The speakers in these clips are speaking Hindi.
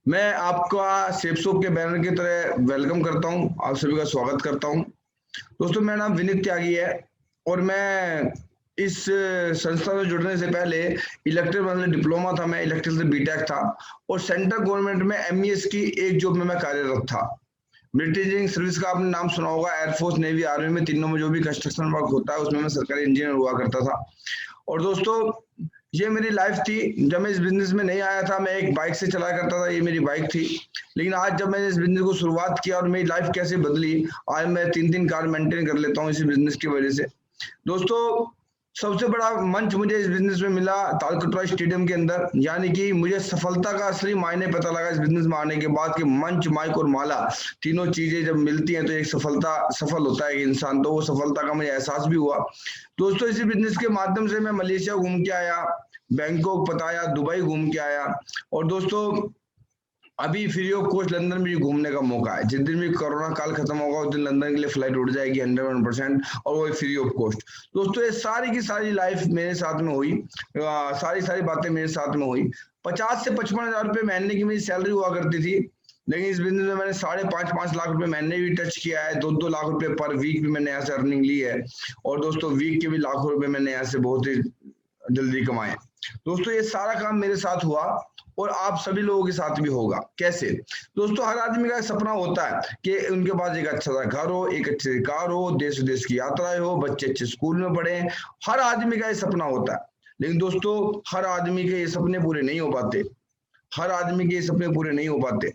मैं आपका सेपसोप के बैनर की तरह वेलकम करता हूं, आप सभी का स्वागत करता हूं। दोस्तों, मेरा नाम विनीत त्यागी है और मैं इस संस्था से जुड़ने से पहले इलेक्ट्रिकल मतलब डिप्लोमा था, मैं इलेक्ट्रिकल से बीटेक था और सेंट्रल गवर्नमेंट में एमईएस की एक जॉब में मैं कार्यरत था। मिलिट्री इंजीनियरिंग सर्विस का आपने नाम सुना होगा। एयरफोर्स, नेवी, आर्मी में तीनों में जो भी कंस्ट्रक्शन वर्क होता है उसमें मैं सरकारी इंजीनियर हुआ करता था। और दोस्तों, ये मेरी लाइफ थी। जब मैं इस बिजनेस में नहीं आया था, मैं एक बाइक से चला करता था, ये मेरी बाइक थी। लेकिन आज जब मैंने इस बिजनेस को शुरुआत किया और मेरी लाइफ कैसे बदली, आज मैं 3-3 कार मेंटेन कर लेता हूँ इसी बिजनेस की वजह से। दोस्तों, सबसे बड़ा मंच मुझे इस बिजनेस में मिला तालकटोरा स्टेडियम के अंदर, यानी कि मुझे सफलता का असली मायने पता लगा इस बिजनेस में आने के बाद कि मंच, माइक और माला तीनों चीजें जब मिलती हैं तो एक सफल होता है इंसान। तो वो सफलता का मुझे एहसास भी हुआ। दोस्तों, इसी बिजनेस के माध्यम से मैं मलेशिया घूम के आया, बैंकॉक, पताया, दुबई घूम के आया। और दोस्तों, अभी फ्री ऑफ कॉस्ट लंदन में घूमने का मौका है। जिस दिन भी कोरोना काल खत्म होगा उस दिन लंदन के लिए फ्लाइट उड़ जाएगी 101% और वो फ्री ऑफ कॉस्ट। दोस्तों, ये सारी की सारी लाइफ मेरे साथ में हुई, सारी बातें मेरे साथ में हुई। 50 से 55 हजार रुपये महीने की मेरी सैलरी हुआ करती थी, लेकिन इस बिजनेस में मैंने 5.5 लाख रुपए महीने भी टच किया है। 2-2 लाख रुपए पर वीक भी मैंने यहाँ से अर्निंग ली है। और दोस्तों, वीक के भी लाखों रुपए मैंने यहाँ से बहुत ही जल्दी कमाए। दोस्तों, ये सारा काम मेरे साथ हुआ और आप सभी लोगों के साथ भी होगा। कैसे? दोस्तों, हर आदमी का एक सपना होता है कि उनके पास एक अच्छा सा घर हो, एक अच्छी कार हो, देश विदेश की यात्राएं हो, बच्चे अच्छे स्कूल में पढ़े। हर आदमी का ये सपना होता है। लेकिन दोस्तों, हर आदमी के ये सपने पूरे नहीं हो पाते। हर आदमी के ये सपने पूरे नहीं हो पाते।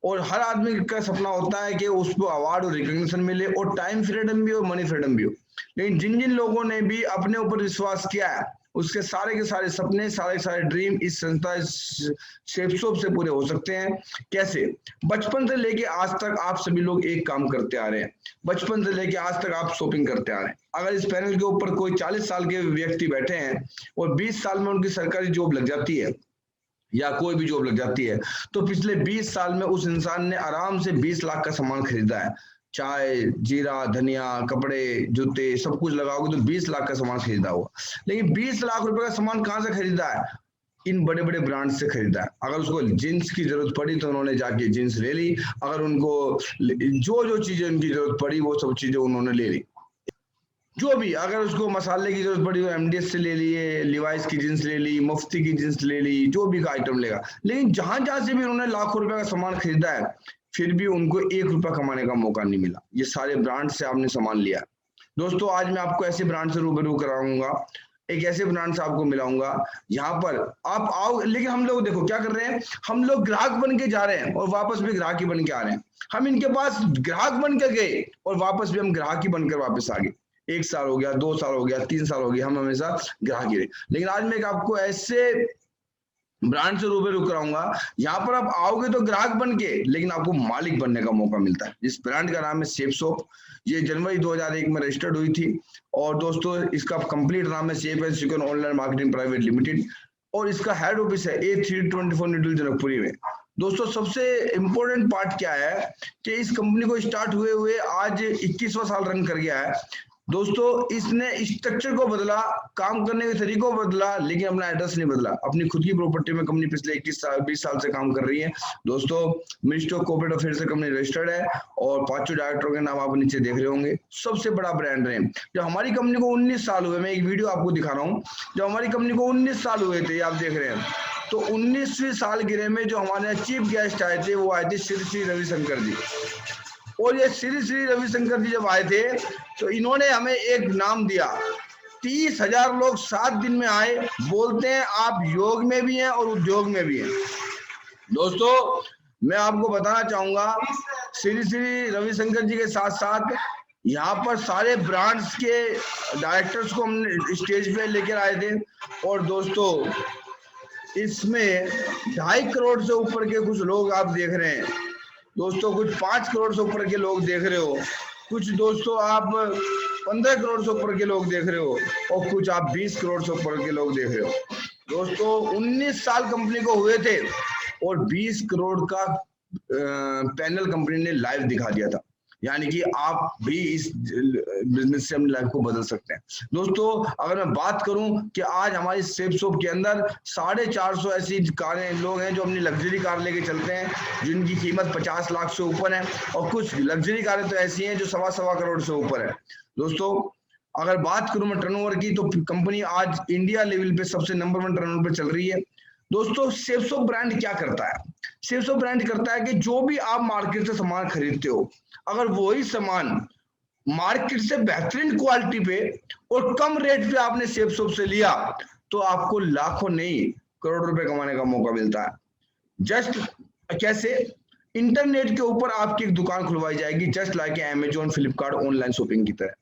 और हर आदमी का सपना होता है कि उसको अवार्ड और रिकॉग्निशन मिले और टाइम फ्रीडम भी हो, मनी फ्रीडम भी हो। लेकिन जिन जिन लोगों ने भी अपने ऊपर विश्वास किया है, उसके सारे के सारे सपने, सारे के सारे ड्रीम इस संस्था सेपसोप से पूरे हो सकते हैं। कैसे? बचपन से लेके आज तक आप सभी लोग एक काम करते आ रहे हैं। बचपन से लेके आज तक आप शॉपिंग करते आ रहे हैं। अगर इस पैनल के ऊपर कोई 40 साल के व्यक्ति बैठे हैं और 20 साल में उनकी सरकारी जॉब लग जाती है या कोई भी जॉब लग जाती है, तो पिछले 20 साल में उस इंसान ने आराम से 20 लाख का सामान खरीदा है। चाय, जीरा, धनिया, कपड़े, जूते, सब कुछ लगाओगे तो 20 लाख का सामान खरीदा होगा। लेकिन 20 लाख रुपए का सामान कहां से खरीदा है? इन बड़े बड़े ब्रांड से खरीदा है। अगर उसको जींस की जरूरत पड़ी तो उन्होंने जाके जींस ले ली। अगर उनको जो जो चीजें उनकी जरूरत पड़ी वो सब चीजें उन्होंने ले ली। जो भी, अगर उसको मसाले की जरूरत पड़ी तो एमडीएस से ले लिए, लिवाइस की जींस ले ली, मुफ्ती की जींस ले ली, जो भी का आइटम लेगा। लेकिन जहां जहां से भी उन्होंने लाखों रुपए का सामान खरीदा है, फिर भी उनको 1 रुपया कमाने का मौका नहीं मिला। ये सारे ब्रांड से आपने सामान लिया। दोस्तों, आज मैं आपको ऐसे ब्रांड से रूबरू कराऊंगा, एक ऐसे ब्रांड से आपको मिलाऊंगा यहाँ पर आप आओ। लेकिन हम लोग देखो क्या कर रहे हैं, हम लोग ग्राहक बन के जा रहे हैं और वापस भी ग्राहक ही बन के आ रहे हैं। हम इनके पास ग्राहक बन के गए और वापस भी हम ग्राहक ही बनकर वापस आ गए। 1 साल हो गया, 2 साल हो गया, 3 साल हो गया, हम हमेशा ग्राहक ही रहे। लेकिन आज मैं आपको ऐसे ब्रांड से रूबरू कराऊंगा, यहाँ पर आप आओगे तो ग्राहक बन के, लेकिन आपको मालिक बनने का मौका मिलता है। इस ब्रांड का नाम है सेपसोप। ये जनवरी 2001 में रजिस्टर्ड हुई थी। और दोस्तों, इसका कंप्लीट नाम है safe and secure online marketing private limited और इसका हेड ऑफिस है A324 न्यूटल जनकपुरी में। दोस्तों, सबसे इंपॉर्टेंट पार्ट क्या है कि इस कंपनी को स्टार्ट हुए हुए आज 21वां साल रन कर गया है। दोस्तों, इसने स्ट्रक्चर को बदला, काम करने के तरीकों को बदला, लेकिन अपना एड्रेस नहीं बदला। अपनी खुद की प्रॉपर्टी में कंपनी पिछले 20 साल से काम कर रही है। दोस्तों, मिनिस्ट्री ऑफ कॉर्पोरेट अफेयर से कंपनी रजिस्टर्ड है और 5 डायरेक्टरों के नाम आप नीचे देख रहे होंगे। सबसे बड़ा ब्रांड है। जब हमारी कंपनी को 19 साल हुए, मैं एक वीडियो आपको दिखा रहा हूँ, जब हमारी कंपनी को 19 साल हुए थे, आप देख रहे हैं, तो 19वीं सालगिरह में जो हमारे चीफ गेस्ट आए थे वो आए थे श्री श्री रविशंकर जी। और ये श्री श्री रविशंकर जी जब आए थे तो इन्होंने हमें एक नाम दिया। 30,000 लोग 7 दिन में आए। बोलते हैं आप योग में भी हैं और उद्योग में भी हैं। दोस्तों, मैं आपको बताना चाहूंगा, श्री श्री रविशंकर जी के साथ साथ यहाँ पर सारे ब्रांड्स के डायरेक्टर्स को हम स्टेज पे लेकर आए थे। और दोस्तों, इसमें 2.5 करोड़ से ऊपर के कुछ लोग आप देख रहे हैं। दोस्तों, कुछ 5 करोड़ से ऊपर के लोग देख रहे हो, कुछ दोस्तों आप 15 करोड़ से ऊपर के लोग देख रहे हो और कुछ आप 20 करोड़ से ऊपर के लोग देख रहे हो। दोस्तों, 19 साल कंपनी को हुए थे और 20 करोड़ का पैनल कंपनी ने लाइव दिखा दिया था। यानी कि आप भी इस बिजनेस से अपनी लाइफ को बदल सकते हैं। दोस्तों अगर मैं बात करूं कि आज हमारी सेफ शॉप के अंदर 450 ऐसी कारें लोग हैं जो अपनी लग्जरी कार लेके चलते हैं जिनकी कीमत 50 लाख से ऊपर है, और कुछ लग्जरी कारें तो ऐसी हैं जो सवा करोड़ से ऊपर है। दोस्तों अगर बात करूं मैं टर्नओवर की, तो कंपनी आज इंडिया लेवल पे सबसे नंबर 1 टर्नओवर पे चल रही है। दोस्तों सेफसो ब्रांड क्या करता है? सेफसो ब्रांड करता है कि जो भी आप मार्केट से सामान खरीदते हो, अगर वही सामान मार्केट से बेहतरीन क्वालिटी पे और कम रेट पे आपने सेफसो से लिया, तो आपको लाखों नहीं करोड़ों रुपए कमाने का मौका मिलता है। जस्ट कैसे? इंटरनेट के ऊपर आपकी एक दुकान खुलवाई जाएगी, just like Amazon, Flipkart, online shopping की तरह,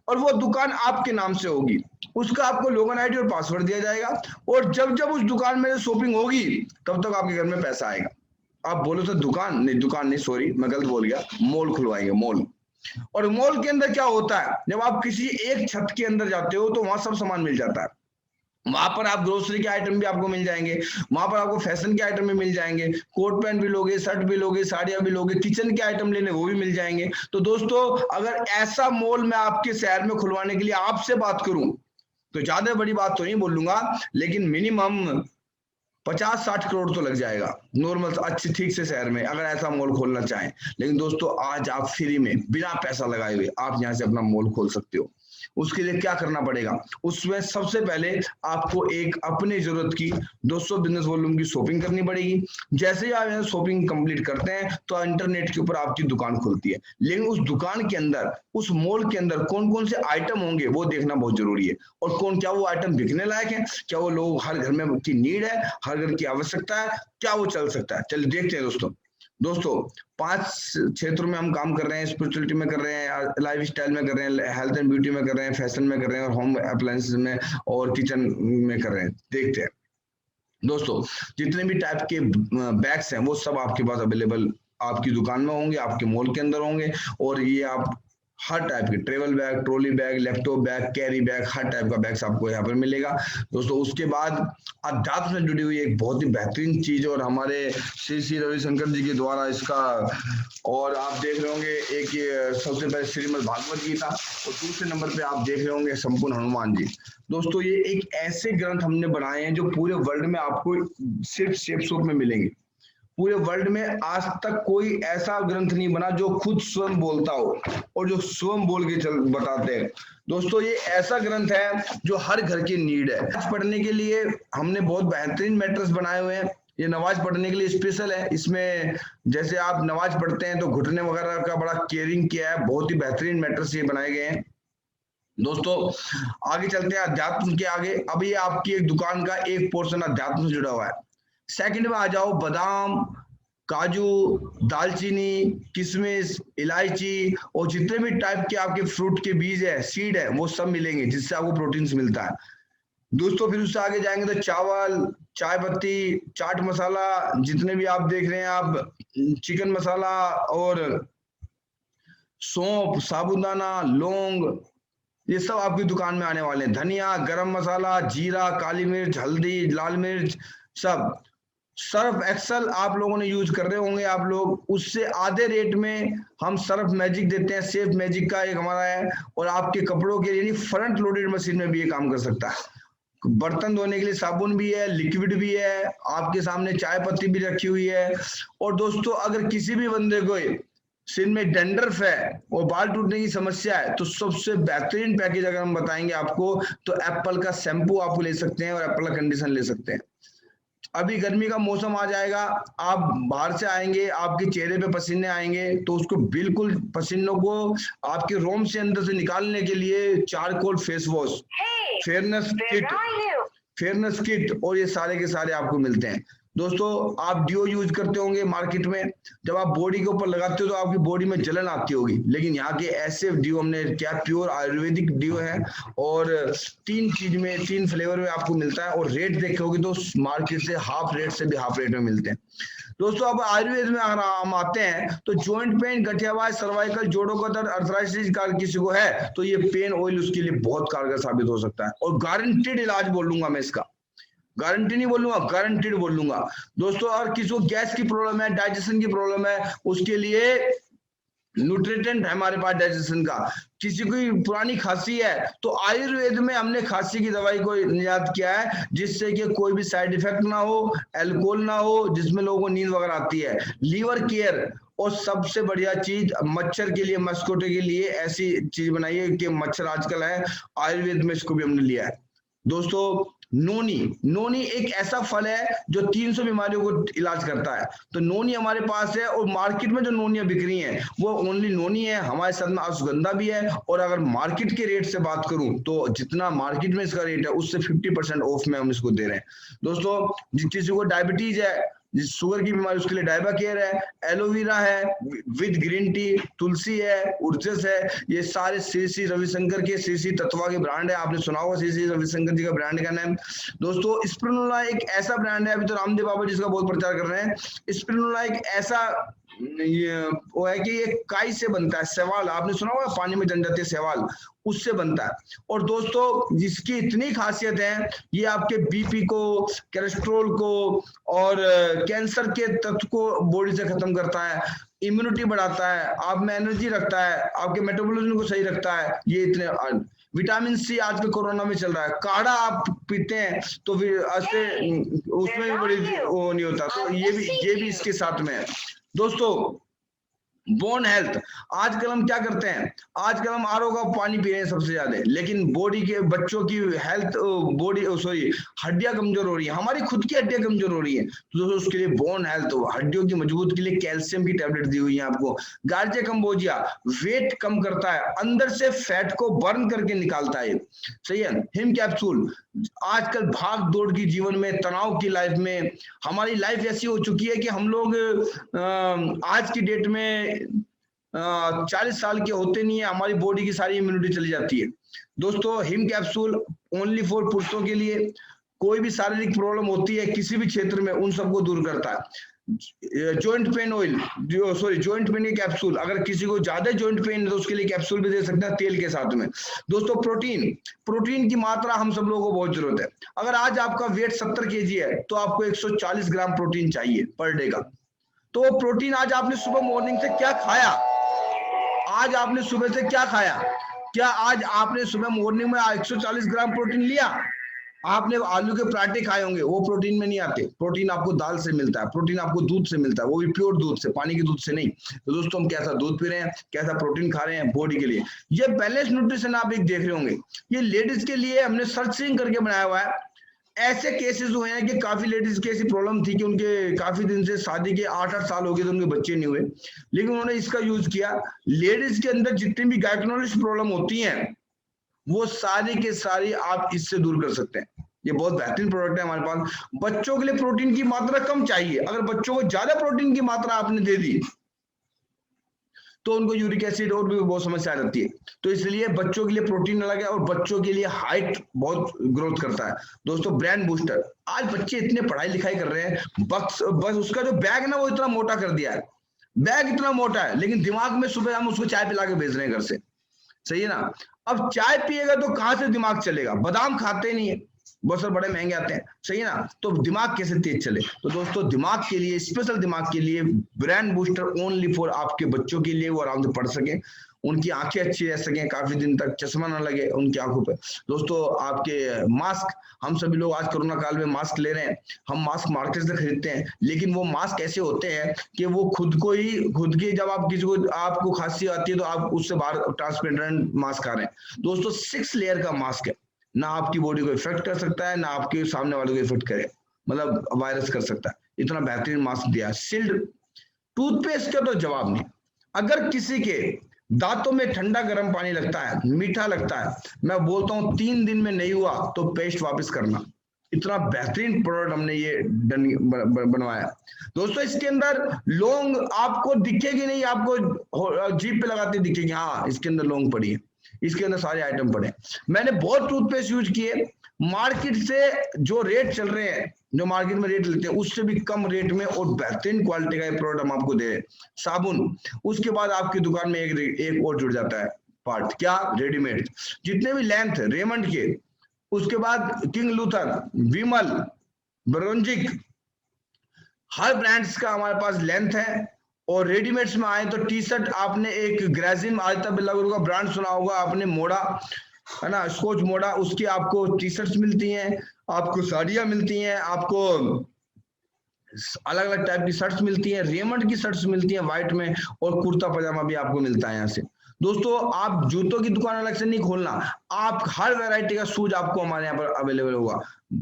और वो दुकान आपके नाम से होगी। उसका आपको लॉगिन आईडी और पासवर्ड दिया जाएगा, और जब जब उस दुकान में शॉपिंग होगी तब तक आपके घर में पैसा आएगा। आप बोलो तो दुकान नहीं, सॉरी मैं गलत बोल गया, मॉल खुलवाएंगे, मॉल। और मॉल के अंदर क्या होता है, जब आप किसी एक छत के अंदर जाते हो तो वहां सब सामान मिल जाता है। वहां पर आप ग्रोसरी के आइटम भी आपको मिल जाएंगे, वहां पर आपको फैशन के आइटम भी मिल जाएंगे, कोट पैंट भी लोगे, शर्ट भी लोगे, साड़ियां भी लोगे, किचन के आइटम लेने वो भी मिल जाएंगे। तो दोस्तों अगर ऐसा मॉल मैं आपके शहर में खुलवाने के लिए आपसे बात करूं, तो ज्यादा बड़ी बात तो नहीं बोलूंगा, लेकिन मिनिमम 50-60 करोड़ तो लग जाएगा नॉर्मल अच्छे ठीक से शहर में, अगर ऐसा मॉल खोलना चाहें। लेकिन दोस्तों आज आप फ्री में बिना पैसा लगाए हुए आप यहाँ से अपना मॉल खोल सकते हो। उसके लिए क्या करना पड़ेगा? उसमें सबसे पहले आपको एक अपने जरूरत की 200 बिजनेस वॉल्यूम की शॉपिंग करनी पड़ेगी। जैसे ही आप यहाँ शॉपिंग कंप्लीट करते हैं तो इंटरनेट के ऊपर आपकी दुकान खुलती है, लेकिन उस दुकान के अंदर, उस मॉल के अंदर कौन कौन से आइटम होंगे वो देखना बहुत जरूरी है, और क्या वो आइटम बिकने लायक है, क्या वो लोग हर घर में की नीड है, हर घर की आवश्यकता है, क्या वो चल सकता है। चलिए देखते हैं दोस्तों 5 क्षेत्रों में हम काम कर रहे हैं। स्पिरिचुअलिटी में कर रहे हैं, लाइफ स्टाइल में कर रहे हैं, हेल्थ एंड ब्यूटी में कर रहे हैं, फैशन में कर रहे हैं, और होम अप्लायंसेस में और किचन में कर रहे हैं। देखते हैं दोस्तों, जितने भी टाइप के बैग्स हैं वो सब आपके पास अवेलेबल आपकी दुकान में होंगे, आपके मॉल के अंदर होंगे, और ये आप हर टाइप के travel bag, trolley bag, laptop bag, carry bag, हर टाइप का बैग्स आपको यहाँ पर मिलेगा। दोस्तों उसके बाद अध्यात्म से जुड़ी हुई एक बहुत ही बेहतरीन चीज, और हमारे श्री रविशंकर जी के द्वारा इसका, और आप देख रहे होंगे एक सबसे पहले श्रीमद् भागवत गीता, और दूसरे नंबर पे आप देख रहे होंगे संपूर्ण हनुमान जी। दोस्तों ये एक ऐसे ग्रंथ हमने बनाए हैं जो पूरे वर्ल्ड में आपको सिर्फ शेप शॉप में मिलेंगे। पूरे वर्ल्ड में आज तक कोई ऐसा ग्रंथ नहीं बना जो खुद स्वयं बोलता हो और जो स्वयं बोल के चल बताते हैं। दोस्तों ये ऐसा ग्रंथ है जो हर घर की नीड है। नमाज पढ़ने के लिए हमने बहुत बेहतरीन मैट्रेस बनाए हुए हैं। ये नमाज पढ़ने के लिए स्पेशल है। इसमें जैसे आप नमाज पढ़ते हैं तो घुटने वगैरह का बड़ा केयरिंग किया है, बहुत ही बेहतरीन मैट्रेस ये बनाए गए हैं। दोस्तों आगे चलते हैं अध्यात्म के आगे। अब ये आपकी एक दुकान का एक पोर्शन अध्यात्म से जुड़ा हुआ है। सेकंड में आ जाओ, बादाम, काजू, दालचीनी, किशमिश, इलायची और जितने भी टाइप के आपके फ्रूट के बीज है, सीड है, वो सब मिलेंगे जिससे आपको प्रोटीन मिलता है। दोस्तों फिर उससे आगे जाएंगे तो चावल, चाय पत्ती, चाट मसाला, जितने भी आप देख रहे हैं, आप चिकन मसाला और सौंफ, साबुदाना, लौंग, ये सब आपकी दुकान में आने वाले हैं। धनिया, गरम मसाला, जीरा, काली मिर्च, हल्दी, लाल मिर्च, सब। सर्फ एक्सल आप लोगों ने यूज कर रहे होंगे आप लोग, उससे आधे रेट में हम सर्फ मैजिक देते हैं। सेफ मैजिक का एक हमारा है, और आपके कपड़ों के लिए फ्रंट लोडेड मशीन में भी ये काम कर सकता है। बर्तन धोने के लिए साबुन भी है, लिक्विड भी है, आपके सामने चाय पत्ती भी रखी हुई है। और दोस्तों अगर किसी भी बंदे को सिर में डैंड्रफ है और बाल टूटने की समस्या है, तो सबसे बेहतरीन पैकेज अगर हम बताएंगे आपको, तो एप्पल का शैम्पू आप ले सकते हैं और एप्पल का कंडीशनर ले सकते हैं। अभी गर्मी का मौसम आ जाएगा, आप बाहर से आएंगे, आपके चेहरे पे पसीने आएंगे, तो उसको बिल्कुल पसीनों को आपके रोम से अंदर से निकालने के लिए charcoal face wash, fairness kit और ये सारे के सारे आपको मिलते हैं। दोस्तों आप डिओ यूज करते होंगे मार्केट में, जब आप बॉडी के ऊपर लगाते हो तो आपकी बॉडी में जलन आती होगी, लेकिन यहाँ के ऐसे डिओ हमने क्या प्योर आयुर्वेदिक डिओ है, और 3 फ्लेवर में आपको मिलता है, और रेट देखोगे तो मार्केट से हाफ रेट में मिलते हैं। दोस्तों अब आयुर्वेद में अगर हम आते हैं तो जॉइंट पेन, गठियावाज, सर्वाइकल, जोड़ों का दर्द, अर्थराइटिस का किसी को है तो ये पेन ऑयल उसके लिए बहुत कारगर साबित हो सकता है, और गारंटेड इलाज बोलूंगा मैं इसका, गारंटी नहीं बोलूंगा, गारंटेड बोलूंगा। दोस्तों अगर किसी को गैस की प्रॉब्लम है, डाइजेशन की प्रॉब्लम है, उसके लिए न्यूट्रिएंट है हमारे पास डाइजेशन का। किसी की पुरानी खांसी है तो आयुर्वेद में हमने खांसी की दवाई को निजात किया है, जिससे कि कोई भी साइड इफेक्ट ना हो, अल्कोहल ना हो, जिसमें लोगों को नींद वगैरह आती है। लीवर केयर, और सबसे बढ़िया चीज मच्छर के लिए, मस्कोटे के लिए ऐसी चीज बनाई है कि मच्छर आजकल है, आयुर्वेद में इसको भी हमने लिया है। दोस्तों नोनी, नोनी एक ऐसा फल है जो 300 बीमारियों को इलाज करता है। तो नोनी हमारे पास है, और मार्केट में जो नोनियां बिक रही हैं वो ओनली नोनी है, हमारे साथ में अश्वगंधा भी है। और अगर मार्केट के रेट से बात करूं तो जितना मार्केट में इसका रेट है उससे 50% ऑफ में हम इसको दे रहे हैं। दोस्तों जिस किसी को डायबिटीज है, जिस शुगर की बीमारी, उसके लिए डायबा केयर है, एलोवेरा है विद ग्रीन टी, तुलसी है, उर्जस है। ये सारे श्री श्री रविशंकर के, श्री श्री तत्वा के ब्रांड है, आपने सुना होगा श्री श्री रविशंकर जी का ब्रांड का नाम। दोस्तों स्पिरुलिना एक ऐसा ब्रांड है, अभी तो रामदेव बाबा जी इसका बहुत प्रचार कर रहे हैं। स्पिरुलिना एक ऐसा ये वो है कि ये काई से बनता है, शैवाल, आपने सुना होगा पानी में जम जाती है शैवाल, उससे बनता है। और दोस्तों जिसकी इतनी खासियत है, ये आपके बीपी को, कोलेस्ट्रॉल को और कैंसर के तत्व को बॉडी से खत्म करता है, इम्यूनिटी बढ़ाता है, आप में एनर्जी रखता है, आपके मेटाबॉलिज्म को सही रखता है। ये इतने विटामिन सी आजकल कोरोना में चल रहा है, काढ़ा आप पीते हैं तो फिर ऐसे उसमें भी बड़ी वो नहीं होता, तो ये भी इसके साथ में है। दोस्तों बोन हेल्थ, आजकल हम क्या करते हैं, आजकल हम आरओ का पानी पी रहे हैं सबसे ज्यादा, लेकिन बॉडी के बच्चों की हेल्थ, बॉडी सॉरी हड्डियां कमजोर हो रही है, हमारी खुद की हड्डियां कमजोर हो रही है। तो दोस्तों उसके लिए बोन हेल्थ, हड्डियों की मजबूत के लिए कैल्शियम की टैबलेट दी हुई है आपको। गार्जे कंबोजिया वेट कम करता है, अंदर से फैट को बर्न करके निकालता है, सही है। हिम कैप्सूल, आजकल भाग दौड़ की जीवन में, तनाव की लाइफ में, हमारी लाइफ ऐसी हो चुकी है कि हम लोग आज की डेट में 40 साल के होते नहीं है, हमारी बॉडी की सारी इम्यूनिटी चली जाती है। दोस्तों हिम कैप्सूल ओनली फॉर पुरुषों के लिए, कोई भी शारीरिक प्रॉब्लम होती है किसी भी क्षेत्र में उन सबको दूर करता है। Joint pain oil, joint pain की कैप्सूल, अगर किसी को ज्यादा जॉइंट पेन है तो उसके लिए कैप्सूल भी दे सकते हैं तेल के साथ में। दोस्तों प्रोटीन, प्रोटीन की मात्रा हम सब लोगों को बहुत जरूरत है। अगर आज आपका वेट 70 kg है तो आपको 140 ग्राम प्रोटीन चाहिए पर डे का। तो प्रोटीन आज आपने सुबह मॉर्निंग से क्या खाया, आज आपने सुबह से क्या खाया, क्या आज आपने सुबह मॉर्निंग में 140 ग्राम प्रोटीन लिया? आपने आलू के पराठे खाए होंगे, वो प्रोटीन में नहीं आते। प्रोटीन आपको दाल से मिलता है, प्रोटीन आपको दूध से मिलता है, वो भी प्योर दूध से, पानी के दूध से नहीं। तो दोस्तों हम कैसा दूध पी रहे हैं, कैसा प्रोटीन खा रहे हैं बॉडी के लिए, ये बैलेंस न्यूट्रिशन आप एक देख रहे होंगे। ये लेडीज के लिए हमने सर्चिंग करके बनाया हुआ है। ऐसे केसेस हुए हैं कि काफी लेडीज की ऐसी प्रॉब्लम थी कि उनके काफी दिन से शादी के 8-8 साल हो गए तो उनके बच्चे नहीं हुए, लेकिन उन्होंने इसका यूज किया। लेडीज के अंदर जितनी भी गायकोनॉलिस्ट प्रॉब्लम होती हैं वो सारी के सारी आप इससे दूर कर सकते हैं। ये बहुत बेहतरीन प्रोडक्ट है हमारे पास। बच्चों के लिए प्रोटीन की मात्रा कम चाहिए, अगर बच्चों को ज्यादा प्रोटीन की मात्रा आपने दे दी तो उनको यूरिक एसिड और भी बहुत समस्या आ जाती है। तो इसलिए बच्चों के लिए प्रोटीन अलग है, और बच्चों के लिए हाइट बहुत ग्रोथ करता है। दोस्तों ब्रेन बूस्टर, आज बच्चे इतने पढ़ाई लिखाई कर रहे हैं, बस उसका जो बैग है ना वो इतना मोटा कर दिया है, बैग इतना मोटा है, लेकिन दिमाग में सुबह हम उसको चाय पिला के भेज रहे हैं घर से, सही है ना। अब चाय पिएगा तो कहां से दिमाग चलेगा, बादाम खाते नहीं है, बहुत सारे बड़े महंगे आते हैं, सही है ना, तो दिमाग कैसे तेज चले। तो दोस्तों दिमाग के लिए, स्पेशल दिमाग के लिए ब्रेन बूस्टर ओनली फॉर आपके बच्चों के लिए, वो आराम से पढ़ सके, उनकी आंखें अच्छी रह सकें, काफी दिन तक चश्मा ना लगे उनकी आंखों पे। दोस्तों आपके मास्क, हम सभी लोग आज कोरोना काल में मास्क ले रहे हैं, हम मास्क मार्केट से खरीदते हैं, लेकिन वो मास्क ऐसे होते हैं कि वो खुद की जब आप किसी को, आपको खांसी आती है तो आप उससे बाहर ट्रांसपेरेंट मास्क आ रहे हैं। दोस्तों 6 लेयर का मास्क है, ना आपकी बॉडी को इफेक्ट कर सकता है, ना आपके सामने वाले को इफेक्ट करे, मतलब वायरस कर सकता है, इतना बेहतरीन मास्क दिया। सील्ड टूथपेस्ट का तो जवाब नहीं। अगर किसी के दांतों में ठंडा गर्म पानी लगता है, मीठा लगता है, मैं बोलता हूं 3 दिन में नहीं हुआ तो पेस्ट वापस करना। इतना बेहतरीन प्रोडक्ट हमने ये बनवाया। दोस्तों इसके अंदर लौंग आपको दिखेगी नहीं, आपको जीभ पे लगाते दिखेगी, हाँ इसके अंदर लौंग पड़ी है, इसके अंदर सारे आइटम पड़े। मैंने बहुत टूथपेस्ट यूज किए, मार्केट से जो रेट चल रहे हैं, जो मार्केट में रेट लेते हैं उससे भी कम रेट में और बेहतरीन क्वालिटी का प्रोडक्ट हम आपको दे रहे हैं। साबुन, उसके बाद आपकी दुकान में एक और जुड़ जाता है पार्ट, क्या, रेडीमेड, जितने भी लेंथ रेमंड के, उसके बाद किंग लूथर, विमल, ब्रोंजिक, हर ब्रांड्स का हमारे पास लेंथ है और रेडीमेड्स में आए तो टी शर्ट, आपने एक ग्रेजिम आदित्य बिरला ग्रुप का ब्रांड सुना होगा आपने, मोड़ा, है ना, स्कॉच मोड़ा, उसकी आपको टी शर्ट्स मिलती हैं, आपको साड़ियां मिलती हैं, आपको अलग अलग टाइप की शर्ट्स मिलती हैं, रेमंड की शर्ट्स मिलती हैं व्हाइट में, और कुर्ता पजामा भी आपको मिलता है यहाँ से। दोस्तों आप जूतों की दुकान अलग से नहीं खोलना, आप हर वैरायटी का शूज आपको हमारे यहाँ पर अवेलेबल होगा।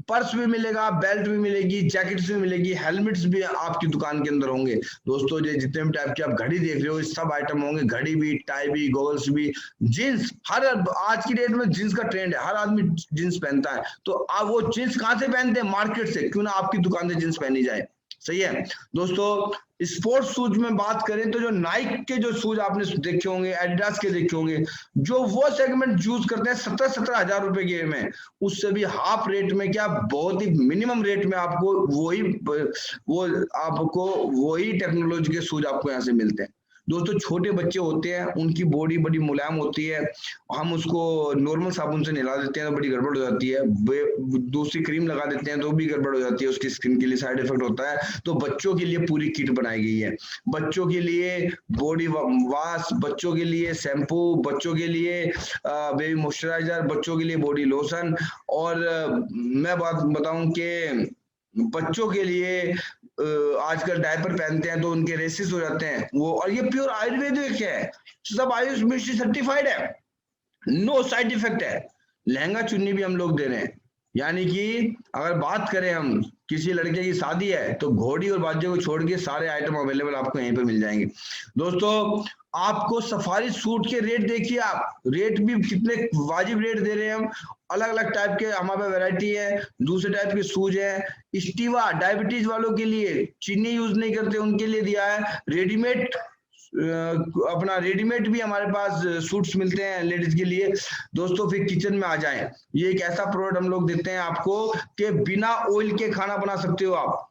पर्स भी मिलेगा, बेल्ट भी मिलेगी, जैकेट्स भी मिलेगी, हेलमेट्स भी आपकी दुकान के अंदर होंगे। दोस्तों ये जितने भी टाइप की आप घड़ी देख रहे हो, सब आइटम होंगे, घड़ी भी, टाई भी, गॉगल्स भी, जींस, हर आज की डेट में जींस का ट्रेंड है, हर आदमी जींस पहनता है, तो आप वो जींस कहाँ से पहनते हैं? मार्केट से, क्यों ना आपकी दुकान से जींस पहनी जाए। सही है दोस्तों। स्पोर्ट्स शूज में बात करें तो जो नाइक के जो शूज आपने देखे होंगे, एडिडास के देखे होंगे, जो वो सेगमेंट यूज करते हैं 17,000 रुपए के में, उससे भी हाफ रेट में, क्या बहुत ही मिनिमम रेट में आपको वही टेक्नोलॉजी के शूज आपको यहाँ से मिलते हैं। दोस्तों छोटे बच्चे होते हैं, उनकी बॉडी बड़ी मुलायम होती है, हम उसको नॉर्मल साबुन से नहला देते हैं तो बड़ी गड़बड़ हो जाती है, दूसरी क्रीम लगा देते हैं तो भी गड़बड़ हो जाती है, उसकी स्किन के लिए साइड इफेक्ट होता है। तो बच्चों के लिए पूरी किट बनाई गई है, बच्चों के लिए बॉडी वॉश, बच्चों के लिए शैम्पू, बच्चों के लिए बेबी मॉइस्चराइजर, बच्चों के लिए बॉडी लोशन, और मैं बात बताऊं कि बच्चों के लिए आजकल डायपर पहनते हैं तो उनके रेसिस हो जाते हैं वो, और ये प्योर आयुर्वेदिक है, सब आयुष मिश्री सर्टिफाइड है, नो साइड इफेक्ट है। लहंगा चुन्नी भी हम लोग दे रहे हैं, यानी कि अगर बात करें हम, किसी लड़के की शादी है तो घोड़ी और बाजे को छोड़ के सारे आइटम अवेलेबल आपको यहीं पे मिल जाएंगे। दोस्तों आपको सफारी सूट के रेट देखिए, आप रेट भी कितने वाजिब रेट दे रहे हैं हम, अलग अलग टाइप के हमारे पास वैरायटी है, दूसरे टाइप के शूज है। स्टीवा डायबिटीज वालों के लिए, चीनी यूज नहीं करते उनके लिए दिया है, रेडीमेड अपना रेडीमेड भी हमारे पास सूट्स मिलते हैं लेडीज के लिए। दोस्तों फिर किचन में आ जाएं, ये एक ऐसा प्रोडक्ट हम लोग देते हैं आपको कि बिना ऑयल के खाना बना सकते हो आप,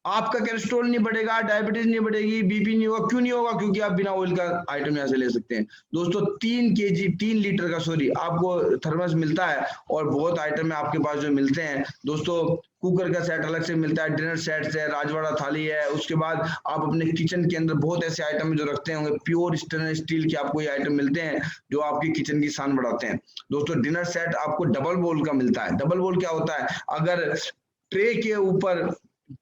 आपका कोलेस्ट्रॉल नहीं बढ़ेगा, डायबिटीज नहीं बढ़ेगी, बीपी नहीं होगा। क्यों नहीं होगा? क्योंकि आप बिना ऑयल का आइटम यहाँ से ले सकते हैं। दोस्तों 3 लीटर का आपको थर्मस मिलता है, और बहुत आइटम है आपके पास जो मिलते हैं। दोस्तों कुकर का सेट अलग से मिलता है, डिनर सेट है, राजवाड़ा थाली है, उसके बाद आप अपने किचन के अंदर बहुत ऐसे आइटम जो रखते होंगे, प्योर स्टेनलेस स्टील के आपको ये आइटम मिलते हैं जो आपकी किचन की शान बढ़ाते हैं। दोस्तों डिनर सेट आपको डबल बोल का मिलता है। डबल बोल क्या होता है? अगर ट्रे के ऊपर,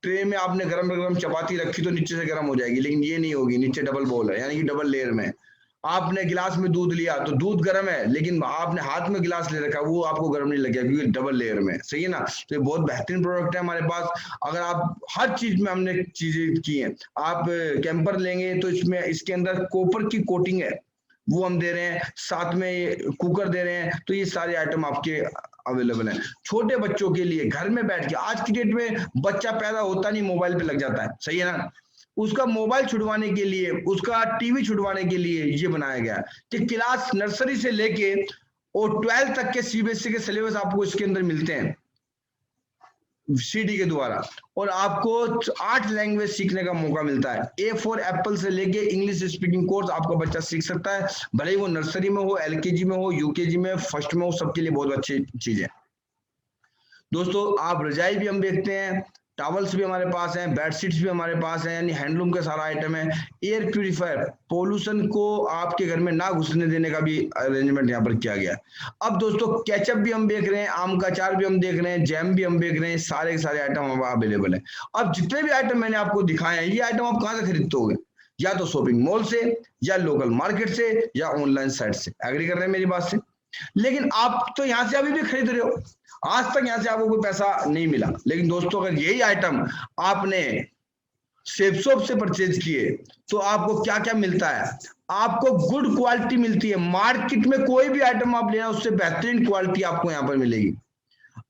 ट्रे में आपने गरम गरम चपाती रखी तो नीचे से गरम हो जाएगी, लेकिन ये नहीं होगी, नीचे डबल बोल है, यानी कि डबल लेयर में। आपने गिलास में दूध लिया तो दूध गर्म है, लेकिन आपने हाथ में गिलास ले रखा, वो आपको गर्म नहीं लगेगा क्योंकि डबल लेयर में। सही है ना? तो ये बहुत बेहतरीन प्रोडक्ट है हमारे पास। अगर आप हर चीज में हमने चीजें की हैं, आप कैंपर लेंगे तो इसमें इसके अंदर कॉपर की कोटिंग है, वो हम दे रहे हैं, साथ में कुकर दे रहे हैं, तो ये सारे आइटम आपके अवेलेबल है। छोटे बच्चों के लिए घर में बैठ के, आज की डेट में बच्चा पैदा होता नहीं मोबाइल पे लग जाता है, सही है ना? उसका मोबाइल छुड़वाने के लिए, उसका टीवी छुड़वाने के लिए ये बनाया गया कि क्लास नर्सरी से लेके और 12 तक के सीबीएसई के सिलेबस आपको इसके अंदर मिलते हैं सीडी के द्वारा, और आपको 8 लैंग्वेज सीखने का मौका मिलता है। ए फॉर एप्पल से लेके इंग्लिश स्पीकिंग कोर्स आपका बच्चा सीख सकता है, भले ही वो नर्सरी में हो, एलकेजी में हो, यूकेजी में, फर्स्ट में हो, सबके लिए बहुत अच्छी चीज है। दोस्तों आप रजाई भी हम बेचते हैं, टॉवल्स भी हमारे पास हैं, बेडशीट्स भी हमारे पास हैं, यानी हैंडलूम का सारा आइटम है। एयर प्यूरिफायर, पोल्यूशन को आपके घर में ना घुसने देने का भी अरेंजमेंट यहाँ पर किया गया है। अब दोस्तों केचप भी हम बेच रहे हैं, आम का अचार भी हम देख रहे हैं, जैम भी हम बेच रहे हैं, सारे के सारे आइटम हमारे अवेलेबल है। अब जितने भी आइटम मैंने आपको दिखाए हैं, ये आइटम आप कहाँ से खरीदते होगे? या तो शॉपिंग मॉल से, या लोकल मार्केट से, या ऑनलाइन साइट से। एग्री कर रहे हैं मेरी बात से? लेकिन आप तो यहाँ से अभी भी खरीद रहे हो, आज तक यहाँ से आपको कोई पैसा नहीं मिला। लेकिन दोस्तों अगर यही आइटम आपने सेपशॉप से परचेज किए तो आपको क्या क्या मिलता है? आपको गुड क्वालिटी मिलती है। मार्केट में कोई भी आइटम आप लेना, उससे बेहतरीन क्वालिटी आपको यहाँ पर मिलेगी।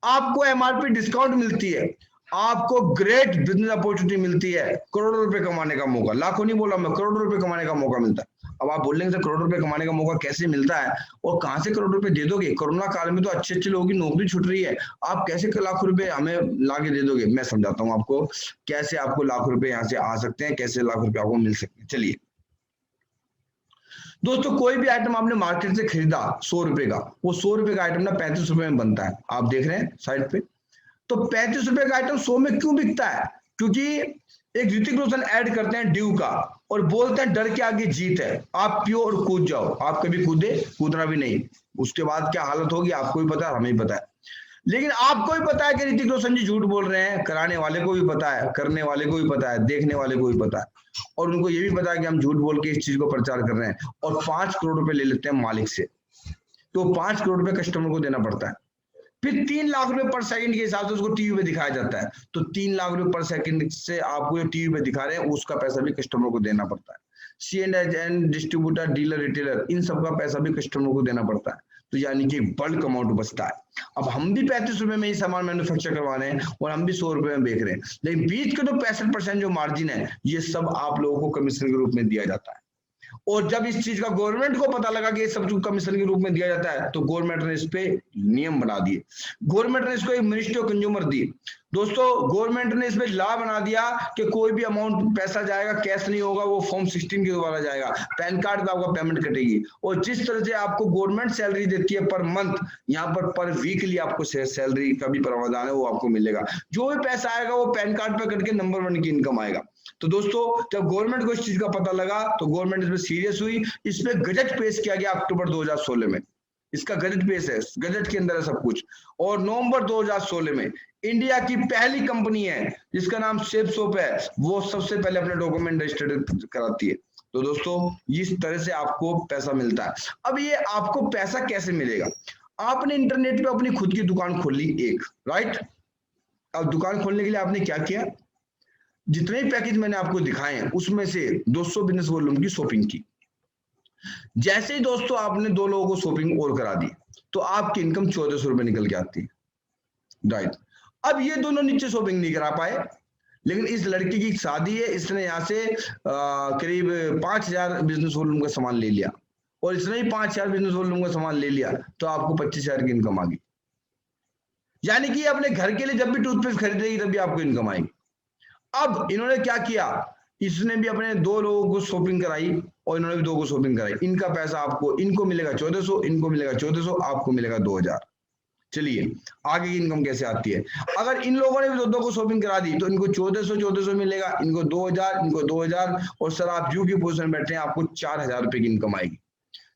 आपको एमआरपी डिस्काउंट मिलती है, आपको ग्रेट बिजनेस अपॉर्चुनिटी मिलती है, करोड़ों रुपए कमाने का मौका, लाखों नहीं बोला मैं, करोड़ों रुपए कमाने का मौका मिलता है। अब आप बोलेंगे सर करोड़ रुपए कमाने का मौका कैसे मिलता है और कहां से करोड़ रुपए दे दोगे? कोरोना काल में तो अच्छे अच्छे लोगों की नौकरी छूट रही है, आप कैसे लाख रुपए हमें लाके दे दोगे? मैं समझाता हूँ आपको कैसे आपको लाख रुपए यहाँ से आ सकते हैं, कैसे लाख रुपए आपको मिल सकते हैं। चलिए दोस्तों, कोई भी आइटम आपने मार्केट से खरीदा 100 रुपए का, वो 100 रुपए का आइटम ना 35 रुपए में बनता है। आप देख रहे हैं साइड पे, तो 35 रुपए का आइटम 100 में क्यों बिकता है? क्योंकि एक ऋतिक रोशन ऐड करते हैं ड्यू का और बोलते हैं डर के आगे जीत है, आप पियो और कूद जाओ। आप कभी कूदे? कूदना भी नहीं। उसके बाद क्या हालत होगी आपको भी पता है, हमें भी पता है। लेकिन आपको भी पता है कि ऋतिक रोशन जी झूठ बोल रहे हैं, कराने वाले को भी पता है, करने वाले को भी पता है, देखने वाले को भी पता है, और उनको ये भी पता है कि हम झूठ बोल के इस चीज को प्रचार कर रहे हैं। और 5 करोड़ रुपए ले लेते हैं मालिक से, तो 5 करोड़ रुपए कस्टमर को देना पड़ता है। फिर 3 लाख रुपए पर सेकंड के हिसाब से उसको टीवी पे दिखाया जाता है, तो 3 लाख रुपए पर सेकंड से आपको जो टीवी पे दिखा रहे हैं उसका पैसा भी कस्टमर को देना पड़ता है। C&H डिस्ट्रीब्यूटर, डीलर, रिटेलर, इन सबका पैसा भी कस्टमर को देना पड़ता है। तो यानी कि बल्क अमाउंट बचता है। अब हम भी 35 रुपए में ही सामान मैन्युफैक्चर करवा रहे हैं और हम भी 100 रुपए में बेच रहे हैं, लेकिन बीच के तो 65% जो मार्जिन है ये सब आप लोगों को कमीशन के रूप में दिया जाता है। और जब इस चीज का गवर्नमेंट को पता लगा कि ये सब कमीशन के रूप में दिया जाता है, तो गवर्नमेंट ने इस पे नियम बना दिए। गवर्नमेंट ने इसको एक मिनिस्ट्री ऑफ कंज्यूमर दी। दोस्तों, गवर्नमेंट ने इसमें लॉ बना दिया कि कोई भी अमाउंट पैसा जाएगा कैश नहीं होगा, वो फॉर्म 16 के द्वारा जाएगा, पैन कार्ड पे आपका पेमेंट कटेगी। और जिस तरह से आपको गवर्नमेंट सैलरी देती है पर मंथ, यहाँ पर वीकली आपको सैलरी का भी प्रावधान है, वो आपको मिलेगा। जो भी पैसा आएगा वो पैन कार्ड पे कट के नंबर 1 की इनकम आएगा। तो दोस्तों, जब गवर्नमेंट को इस चीज का पता लगा तो गवर्नमेंट इसमें सीरियस हुई। इसमें गजट पेश किया गया अक्टूबर 2016 में, इसका गजट पेश है, गजट के अंदर है सब कुछ। और नवंबर 2016 में इंडिया की पहली कंपनी है जिसका नाम शेप सोप है, वो सबसे पहले अपने डॉक्यूमेंट रजिस्टर्ड कराती है। तो दोस्तों, इस तरह से आपको पैसा मिलता है। अब ये आपको पैसा कैसे मिलेगा? आपने इंटरनेट पे अपनी खुद की दुकान खोल ली एक, राइट? अब दुकान खोलने के लिए आपने क्या किया? जितने पैकेज मैंने आपको दिखाए हैं उसमें से 200 बिजनेस वॉल्यूम की शॉपिंग की। जैसे ही दोस्तों आपने 2 लोगों को शॉपिंग और करा दी तो आपकी इनकम 1400 रुपए निकल के आती है, राइट? अब ये दोनों नीचे शॉपिंग नहीं करा पाए, लेकिन इस लड़की की शादी है, इसने यहाँ से करीब 5000 बिजनेस वॉल्यूम का सामान ले लिया, और इसने ही 5000 बिजनेस वॉल्यूम का सामान ले लिया तो आपको 25000 की इनकम आ गई। यानी कि अपने घर के लिए जब भी टूथपेस्ट खरीदेगी तभी आपको इनकम आएगी। अब इन्होंने क्या किया, इसने भी अपने 2 लोगों को शॉपिंग कराई और इन्होंने भी 2 को शॉपिंग कराई। इनका पैसा आपको, इनको मिलेगा 1400, इनको मिलेगा 1400, आपको मिलेगा 2000। चलिए आगे की इनकम कैसे आती है? अगर इन लोगों ने भी 2 को शॉपिंग करा दी तो इनको 1400 मिलेगा, इनको 2000, इनको 2000, और सर आप यू की पोजीशन में बैठे हैं, आपको 4000 रुपए की इनकम आएगी।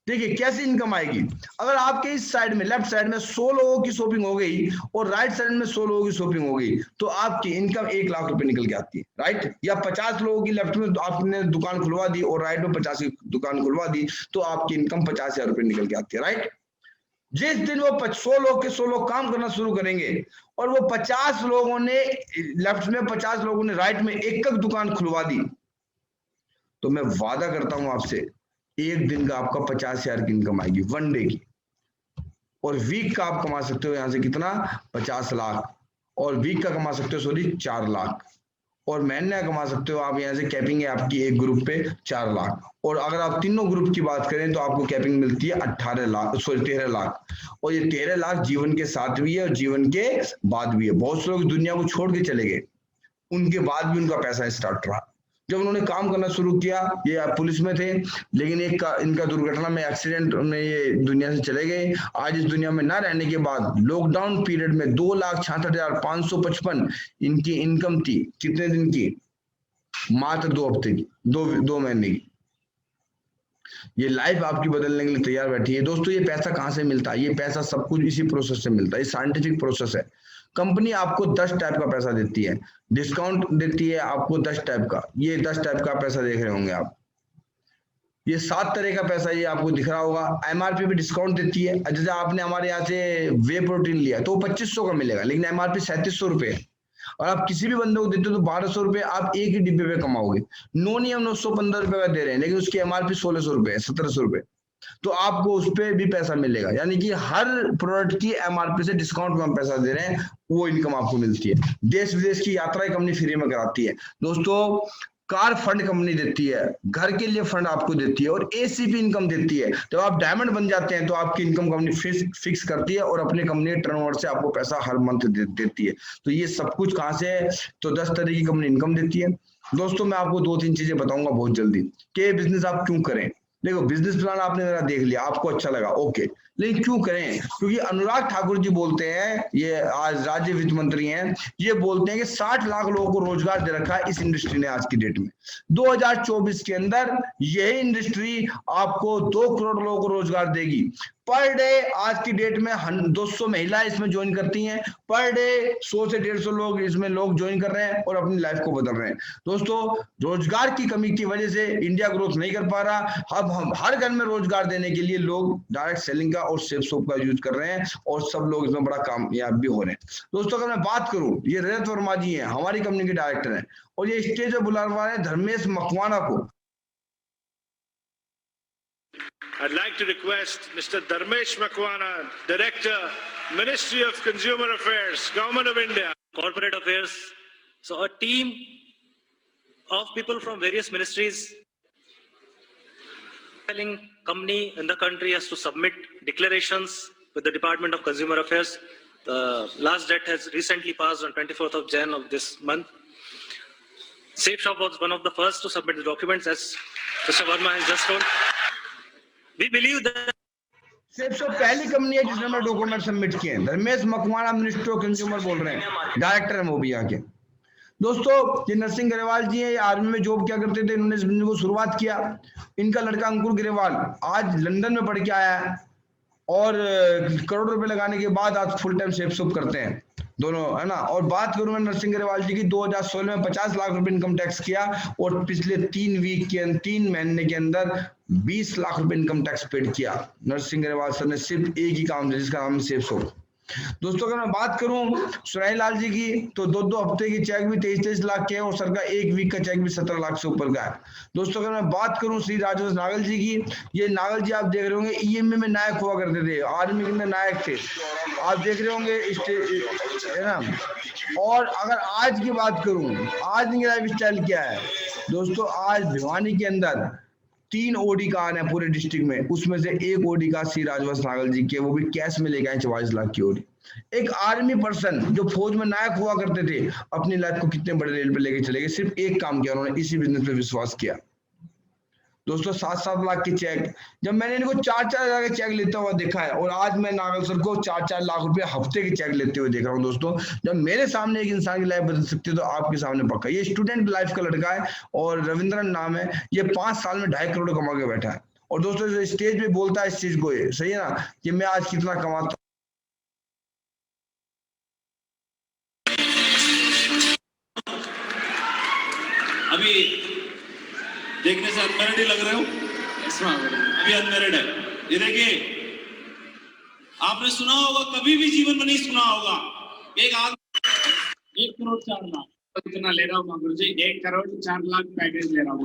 देखिए कैसे इनकम आएगी। अगर आपके इस साइड में, लेफ्ट साइड में 100 लोगों की शॉपिंग हो गई और राइट साइड में 100 लोगों की शॉपिंग हो गई तो आपकी इनकम 1 लाख रुपए निकल के आती है, राइट? या 50 लोगों की लेफ्ट में आपने दुकान खुलवा दी और राइट में 50 की दुकान खुलवा दी तो आपकी इनकम 50,000 रुपए निकल के आती है, राइट? जिस दिन वो 100 लोग के 100 लोग काम करना शुरू करेंगे और वो 50 लोगों ने लेफ्ट में, 50 लोगों ने राइट में एक दुकान खुलवा दी, तो मैं वादा करता हूं आपसे, एक दिन का आपका 50,000 की इनकम आएगी, 1 डे की। और वीक का आप कमा सकते हो यहां से कितना? 50 लाख। और वीक का कमा सकते हो 4 लाख। और महीने का कमा सकते हो आप यहाँ से, कैपिंग है आपकी एक ग्रुप पे 4 लाख। और अगर आप तीनों ग्रुप की बात करें तो आपको कैपिंग मिलती है 13 लाख। और ये 13 लाख जीवन के साथ भी है और जीवन के बाद भी है। बहुत से लोग दुनिया को छोड़ के चले गए, उनके बाद भी उनका पैसा स्टार्ट रहा। जब उन्होंने काम करना शुरू किया, ये पुलिस में थे, लेकिन इनका दुर्घटना में, एक्सीडेंट में ये दुनिया से चले गए। आज इस दुनिया में ना रहने के बाद लॉकडाउन पीरियड में 2,66,555 इनकी इनकम थी। कितने दिन की? मात्र 2 हफ्ते की, 2 महीने की। ये लाइफ आपकी बदलने के लिए तैयार बैठी है। दोस्तों, ये पैसा कहाँ से मिलता है? ये पैसा सब कुछ इसी प्रोसेस से मिलता है। ये साइंटिफिक प्रोसेस है। कंपनी आपको 10 टाइप का पैसा देती है, डिस्काउंट देती है आपको 10 टाइप का। ये 10 टाइप का पैसा देख रहे होंगे आप, ये 7 तरह का पैसा ये आपको दिख रहा होगा। एमआरपी पे डिस्काउंट देती है। जैसे आपने हमारे यहाँ से वे प्रोटीन लिया तो 2500 का मिलेगा, लेकिन एमआरपी 3700 रुपए। और आप किसी भी बंदे को देते हो तो 1200 रुपए आप एक ही डिब्बे पे कमाओगे। नॉन ही हम 915 रुपए का दे रहे हैं, लेकिन उसकी एमआरपी 1600 रुपए है, 1700 रुपए। तो आपको उस पर भी पैसा मिलेगा। यानी कि हर प्रोडक्ट की एमआरपी से डिस्काउंट में हम पैसा दे रहे हैं, वो इनकम आपको मिलती है। देश विदेश की यात्राएं कंपनी फ्री में कराती है। दोस्तों, कार फंड कंपनी देती है, घर के लिए फंड आपको देती है, और एसीपी इनकम देती है। जब आप डायमंड बन जाते हैं तो आपकी इनकम कंपनी फिक्स करती है और अपने कंपनी टर्नओवर से आपको पैसा हर मंथ देती है। तो ये सब कुछ कहां से है? तो 10 तरह की कंपनी इनकम देती है। दोस्तों, मैं आपको 2-3 चीजें बताऊंगा बहुत जल्दी कि बिजनेस आप क्यों करें। देखो बिजनेस प्लान आपने मेरा देख लिया, आपको अच्छा लगा, ओके, लेकिन क्यों करें? क्योंकि अनुराग ठाकुर जी बोलते हैं, ये आज राज्य वित्त मंत्री हैं, ये बोलते हैं कि 60 लाख लोगों को रोजगार दे रखा है इस इंडस्ट्री ने आज की डेट में। 2024 के अंदर यही इंडस्ट्री आपको 2 करोड़ लोगों को रोजगार देगी पर डे। आज की डेट में 200 महिलाएं इसमें ज्वाइन करती हैं पर डे, 100 से 150 लोग इसमें ज्वाइन कर रहे हैं और अपनी लाइफ को बदल रहे हैं। दोस्तों, रोजगार की कमी की वजह से इंडिया ग्रोथ नहीं कर पा रहा। अब हम हर घर में रोजगार देने के लिए लोग डायरेक्ट सेलिंग का और सेफ सोप का यूज कर रहे हैं और सब लोग इसमें बड़ा कामयाब भी हो रहे हैं। दोस्तों, अगर मैं बात करूं, ये रजत वर्मा जी हैं, हमारी कंपनी के डायरेक्टर हैं और ये स्टेज पर बुला रहे हैं धर्मेश मकवाना को। I'd like to request Mr. Dharmesh Makwana, Director, Ministry of Consumer Affairs, Government of India. Corporate Affairs. So a team of people from various ministries, company in the country has to submit declarations with the Department of Consumer Affairs. The last date has recently passed on 24th of Jan of this month. Safe Shop was one of the first to submit the documents, as Mr. Verma has just told. We believe that safe shop पहली कंपनी है जिसने मेरे डॉक्यूमेंट सबमिट किए हैं। Dharmesh Makwana minister of consumer बोल रहे हैं, डायरेक्टर है वो भी यहाँ के। दोस्तों, ये नरसिंह ग्रेवाल जी हैं, ये आर्मी में जॉब क्या करते थे, इन्होंने इस बिजनेस को शुरुआत किया। इनका लड़का अंकुर ग्रेवाल आज लंदन में पढ़ के आया है और करोड़ रुपए लगाने के बाद आज फुल टाइम सेफ शॉप करते हैं दोनों, है ना। और बात करूं मैं नरसिंह ग्रेवाल जी की, 2016 में 50 लाख रुपए इनकम टैक्स किया और पिछले 3 महीने के अंदर 20 लाख रुपए इनकम टैक्स पेड किया नरसिंह ग्रेवाल सर ने, सिर्फ एक ही काम जिसका नाम है सेफ शॉप। दोस्तों, अगर मैं बात करूं सुनाई लाल जी की, तो 2 हफ्ते की चेक भी 23 लाख के है और सर का 1 वीक का चेक भी 17 लाख से ऊपर का है। दोस्तों, अगर मैं बात करूं श्री राजवंश नागल जी की, ये नागल जी आप देख रहे होंगे ईएमए में नायक हुआ करते थे, आर्मी के अंदर नायक थे, आप देख रहे होंगे, है ना। और अगर आज की बात करूं, आज इनकी लाइफ स्टाइल क्या है दोस्तों, आज भिवानी के अंदर 3 ओडी कार है पूरे डिस्ट्रिक्ट में, उसमें से 1 ओडी कार श्री राजवंश नागल जी के, वो भी कैश में लेके आए 44 लाख की ओडी। एक आर्मी पर्सन जो फौज में नायक हुआ करते थे, अपनी लाइफ को कितने बड़े लेवल पे लेके चले गए, सिर्फ एक काम किया उन्होंने, इसी बिजनेस पे विश्वास किया। दोस्तों, 7-7 लाख के चेक, जब मैंने इनको 4-4 हजार के चेक लेता हुआ देखा है और आज मैं नागल सर को 4-4 लाख रुपए हफ्ते के चेक लेते हुए देख रहा हूँ। दोस्तों, जब मेरे सामने एक इंसान की लाइफ बदल सकती है तो आपके सामने पक्का। ये स्टूडेंट लाइफ का लड़का है और रविंद्रन नाम है, ये 5 साल में 2.5 करोड़ कमा के बैठा है और दोस्तों स्टेज पे बोलता है इस चीज को, ये सही है ना, कि मैं आज कितना कमाता। अभी देखने से अनमैरिड ही लग रहे हो, अभी अनमैरिड है। ये देखिए, आपने सुना होगा, कभी भी जीवन में नहीं सुना होगा, एक आदमी 1 करोड़ 4 लाख कितना ले रहा हूँ गुरु जी, 1 करोड़ 4 लाख पैकेज ले रहा हूँ।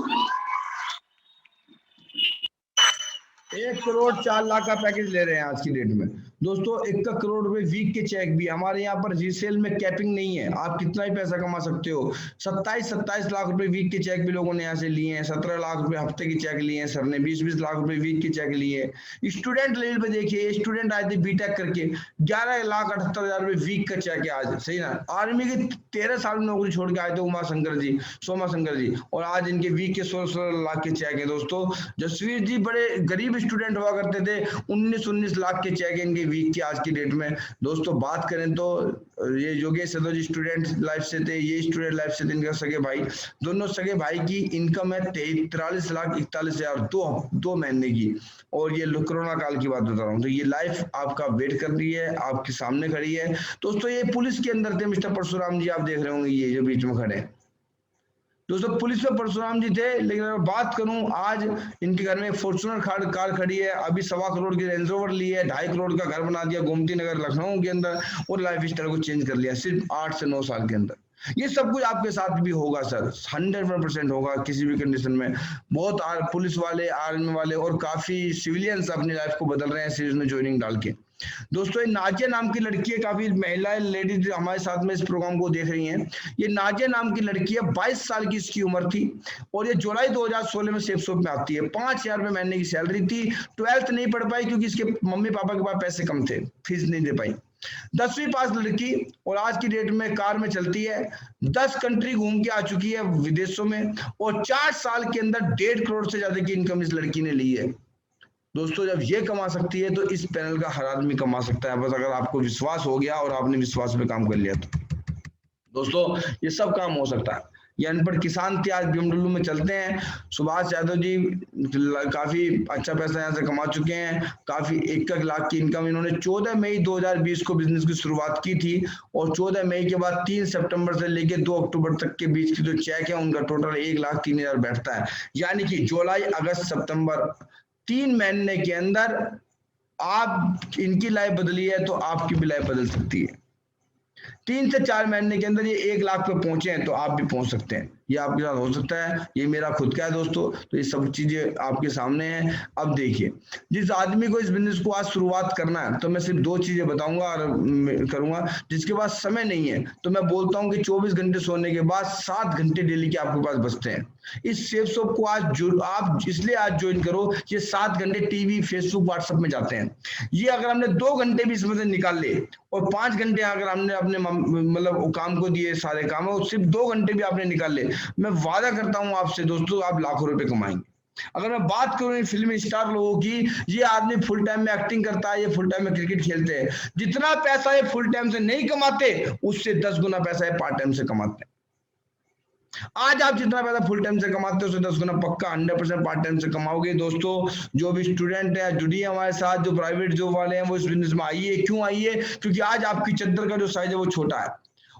1 करोड़ 4 लाख का पैकेज ले रहे हैं आज की डेट में। दोस्तों, 1 करोड़ रुपए वीक के चेक भी हमारे यहाँ पर रीसेल में कैपिंग नहीं है, आप कितना ही पैसा कमा सकते हो। 27 लाख रुपए वीक के चेक भी लोगों ने यहाँ से लिए हैं, 17 लाख रुपए हफ्ते के चेक लिए हैं सर ने, 20 लाख रुपए वीक के चेक लिए हैं। स्टूडेंट लेवल पे देखिए, स्टूडेंट आए थे बीटेक करके, 11,78,000 रुपए वीक का चेक है आज, सही ना। आर्मी के 13 साल में नौकरी छोड़ के आए थे सोमा शंकर जी, और आज इनके वीक के 16 लाख के चेक है। दोस्तों, जसवीर जी बड़े गरीब स्टूडेंट हुआ करते थे, 19 लाख के चेक इनके वीक की आज की डेट में। दोस्तों, बात करें तो ये योगेश यादव जी स्टूडेंट लाइफ से थे, ये स्टूडेंट लाइफ से थे, इनका सगे भाई, दोनों सगे भाई की इनकम है 43,41,000 दो महीने की, और ये कोरोना काल की बात बता रहा हूँ। तो ये लाइफ आपका वेट कर रही है, आपके सामने खड़ी है। दोस्तों, ये पुलिस के अंदर थे मिस्टर परशुराम जी, आप देख रहे होंगे, ये जो बीच में खड़े हैं। दोस्तों, पुलिस में परशुराम जी थे, लेकिन अगर बात करूं, आज इनके घर में फॉर्च्यूनर कार खड़ी है, अभी 1.25 करोड़ की रेंज रोवर ली है, 2.5 करोड़ का घर बना दिया गोमती नगर लखनऊ के अंदर, और लाइफ स्टाइल को चेंज कर लिया सिर्फ 8 से 9 साल के अंदर। ये सब कुछ आपके साथ भी होगा सर, 100% होगा किसी भी कंडीशन में। बहुत पुलिस वाले, आर्मी वाले और काफी सिविलियंस अपनी लाइफ को बदल रहे हैं सीरीज में ज्वाइनिंग डाल के। दोस्तों, ये नाजिया नाम की लड़की है, काफी महिलाएं लेडीज हमारे साथ में इस प्रोग्राम को देख रही हैं। ये नाजिया नाम की लड़की है, 22 साल की इसकी उम्र थी और ये जुलाई 2016 में सेफ शॉप में आती है। 5,000 रुपए महीने की सैलरी थी। 12th नहीं पढ़ पाई क्योंकि इसके मम्मी पापा के पास पैसे कम थे, फीस नहीं दे पाई। 10वीं पास लड़की और आज की डेट में कार में चलती है, 10 कंट्री घूम के आ चुकी है विदेशों में, और 4 साल के अंदर 1.5 करोड़ से ज्यादा की इनकम इस लड़की ने ली है। दोस्तों जब ये कमा सकती है तो इस पैनल का हर आदमी कमा सकता है, बस अगर आपको विश्वास हो गया और आपने विश्वास पे काम कर लिया तो। दोस्तों ये सब काम हो सकता है। ये अनपढ़ किसान थे, आज बीएमडब्ल्यू में चलते हैं। सुभाष यादव जी काफी अच्छा पैसा यहाँ से कमा चुके हैं, काफी 1 लाख की इनकम इन्होंने 14 मई 2020 को बिजनेस की शुरुआत की थी, और 14 मई के बाद 3 सितंबर से लेकर 2 अक्टूबर तक के बीच की जो चेक है उनका टोटल 1,03,000 बैठता है। यानी कि जुलाई, अगस्त, सितंबर 3 महीने के अंदर आप इनकी लाइफ बदली है तो आपकी भी लाइफ बदल सकती है। 3 से 4 महीने के अंदर ये 1 लाख पे पहुंचे हैं तो आप भी पहुंच सकते हैं। ये आपके साथ हो सकता है, ये मेरा खुद का है दोस्तों। तो ये सब चीजें आपके सामने हैं। अब देखिए, जिस आदमी को इस बिजनेस को आज शुरुआत करना है तो मैं सिर्फ 2 चीजें बताऊंगा और करूंगा। जिसके पास समय नहीं है तो मैं बोलता हूं कि 24 घंटे सोने के बाद 7 घंटे डेली के आपके पास बचते हैं। इस सेफ शॉप को आज आप इसलिए आज ज्वाइन करो, ये 7 घंटे टीवी, फेसबुक, व्हाट्सएप में जाते हैं। ये अगर हमने 2 घंटे भी इसमें से निकाल ले और 5 घंटे अगर हमने अपने मतलब काम को दिए, सारे काम और सिर्फ 2 घंटे भी आपने निकाल ले, मैं वादा करता हूं आपसे दोस्तों, आप लाखों रुपए कमाएंगे। अगर मैं बात करूं फिल्मी स्टार लोगों की, ये आदमी फुल टाइम में एक्टिंग करता है, ये फुल टाइम में क्रिकेट खेलते हैं। जितना पैसा ये फुल टाइम से नहीं कमाते उससे 10 गुना पैसा ये पार्ट टाइम से कमाते हैं। आज आप जितना पैसा फुल टाइम से कमाते हो उससे 10 गुना पक्का 100% पार्ट टाइम से कमाओगे। दोस्तों जो भी स्टूडेंट है जुड़िए हमारे साथ, जो प्राइवेट जॉब वाले हैं वो इस बिजनेस में आइए। क्यों आइए? क्योंकि आज आपकी चद्दर का जो साइज है वो छोटा है,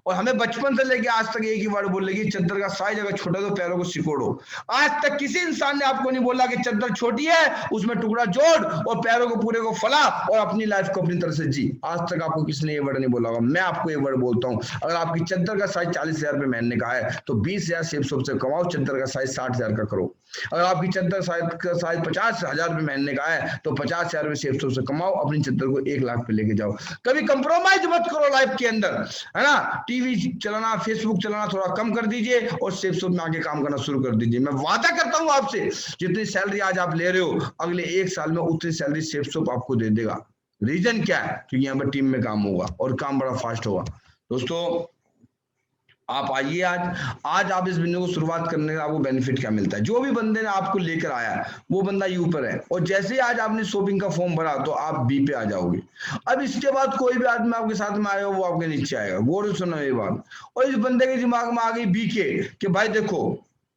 और हमें बचपन से लेके आज तक एक ही वर्ड बोल रही, चद्दर का साइज अगर छोटा तो पैरों को सिकोड़ो। आज तक किसी इंसान ने आपको नहीं बोला कि चद्दर छोटी है उसमें टुकड़ा जोड़ और पैरों को पूरे को फैला और अपनी लाइफ को अपनी तरह से जी। आज तक आपको किसी ने ये वर्ड नहीं बोला होगा। मैं आपको ये वर्ड बोलता हूँ, अगर आपकी चद्दर का साइज 40,000 रुपए महीने का है तो 20,000 सेफ शॉप से कमाओ, चद्दर का साइज 60,000 का करो। अगर आपकी चद्दर का साइज 50,000 रुपए महीने का है तो 50,000 रुपए सेफ शॉप से कमाओ, अपनी चद्दर को 1 लाख पे लेके जाओ। कभी कंप्रोमाइज मत करो लाइफ के अंदर, है ना। टीवी चलाना, फेसबुक चलाना थोड़ा कम कर दीजिए और सेफ शॉप में आके काम करना शुरू कर दीजिए। मैं वादा करता हूं आपसे, जितनी सैलरी आज आप ले रहे हो अगले 1 साल में उतनी सैलरी सेफ शॉप आपको दे देगा। रीजन क्या है? क्योंकि यहाँ पर टीम में काम होगा और काम बड़ा फास्ट होगा। दोस्तों आप आइए, आज आप इस बिजनेस को शुरुआत करने का आपको बेनिफिट क्या मिलता है। जो भी बंदे ने आपको लेकर आया है वो बंदा यू पर है, और जैसे ही आज आपने शॉपिंग का फॉर्म भरा तो आप बी पे आ जाओगे। अब इसके बाद कोई भी आदमी आपके साथ में आएगा वो आपके नीचे आएगा। गौर से सुनो ये बात। और इस बंदे के दिमाग में आ गई बी के कि भाई देखो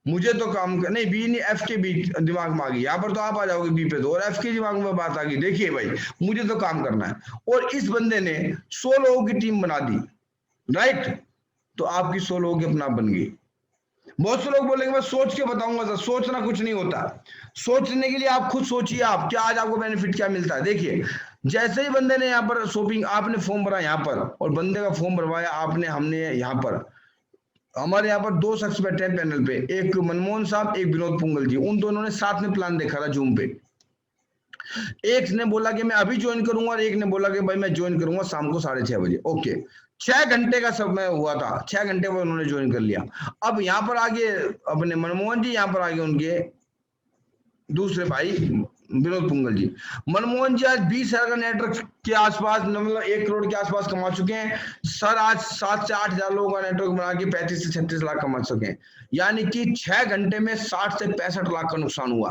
मुझे तो काम कर, नहीं बी नहीं एफ के बी दिमाग में आ गई, यहाँ पर तो आप आ जाओगे बी पे तो, और एफ के दिमाग में बात आ गई देखिए भाई मुझे तो काम करना है। और इस बंदे ने 100 लोगों की टीम बना दी, राइट, तो आपकी 100 लोगों की अपना बन गई। बहुत से लोग बोलेंगे मैं सोच के बताऊंगा सर, सोचना कुछ नहीं होता। सोचने के लिए आप खुद सोचिए, आप क्या आज आपको बेनिफिट क्या मिलता है। देखिए जैसे ही बंदे ने यहाँ पर शॉपिंग, आपने फॉर्म भरा यहाँ पर और बंदे का फॉर्म भरवाया आपने, हमने यहाँ पर, हमारे यहाँ पर 2 शख्स बैठे हैं पैनल पे, एक मनमोहन साहब, एक विनोद पुंगल जी। उन दोनों ने साथ में प्लान देखा था जूम पे। एक ने बोला कि मैं अभी ज्वाइन करूंगा और एक ने बोला कि भाई मैं ज्वाइन करूंगा शाम को 6:30 बजे। ओके, 6 घंटे का समय हुआ था, 6 घंटे में उन्होंने ज्वाइन कर लिया। अब यहाँ पर आगे अपने मनमोहन जी, यहाँ पर आगे उनके दूसरे भाई विनोद पुंगल जी। मनमोहन जी आज 20,000 का नेटवर्क के आसपास, मतलब 1 करोड़ के आसपास कमा चुके हैं। सर आज 7 से 8,000 लोगों का नेटवर्क बना के 35 से 36 लाख कमा चुके हैं। यानी कि 6 घंटे में 60 से 65 लाख का नुकसान हुआ।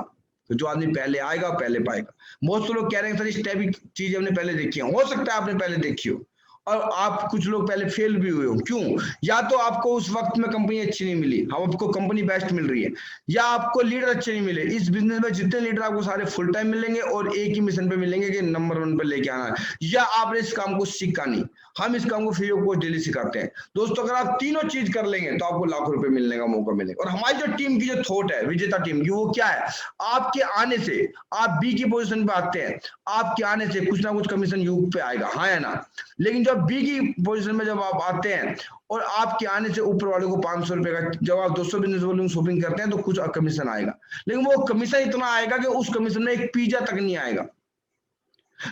तो जो आदमी पहले आएगा पहले पाएगा। बहुत से लोग कह रहे हैं सर इस टाइप की चीजें हमने पहले देखी हो सकता है आपने पहले देखी हो और आप कुछ लोग पहले फेल भी हुए हो। क्यों? या तो आपको उस वक्त में कंपनी अच्छी नहीं मिली, अब आपको कंपनी बेस्ट मिल रही है, या आपको लीडर अच्छे नहीं मिले। इस बिजनेस में जितने लीडर आपको सारे फुल टाइम मिलेंगे और एक ही मिशन पे मिलेंगे कि नंबर 1 पे लेके आना है, या आपने इस काम को सीखा नहीं। हम इस काम को फ्री ऑफ कॉस्ट डेली सिखाते हैं। दोस्तों अगर आप तीनों चीज कर लेंगे तो आपको लाखों रुपए मिलने का मौका मिलेगा। और हमारी जो टीम की जो थॉट है विजेता टीम की, वो क्या है, आपके आने से, आप बी की पोजीशन पे आते हैं, आपके आने से कुछ ना कुछ कमीशन यू पे आएगा, हाँ या ना। लेकिन जब बी की पोजीशन में जब आप आते हैं और आपके आने से ऊपर वाले को 500 रुपए का, जब आप 200 बिजनेस वॉल्यूम शॉपिंग करते हैं तो कुछ कमीशन आएगा। लेकिन वो कमीशन इतना आएगा कि उस कमीशन में एक पिज्जा तक नहीं आएगा।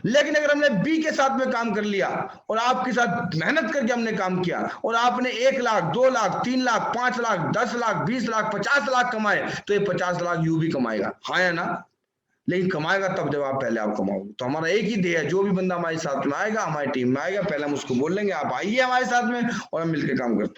लेकिन अगर हमने बी के साथ में काम कर लिया और आपके साथ मेहनत करके हमने काम किया और आपने 1 लाख, 2 लाख, 3 लाख, 5 लाख, 10 लाख, 20 लाख, 50 लाख कमाए, तो ये 50 लाख यू भी कमाएगा, हाँ या ना। लेकिन कमाएगा तब जब आप पहले आप कमाओगे। तो हमारा एक ही ध्येय है, जो भी बंदा हमारे साथ में आएगा, हमारी टीम में आएगा, पहले हम उसको बोल लेंगे आप आइए हमारे साथ में और हम मिलकर काम करते हैं।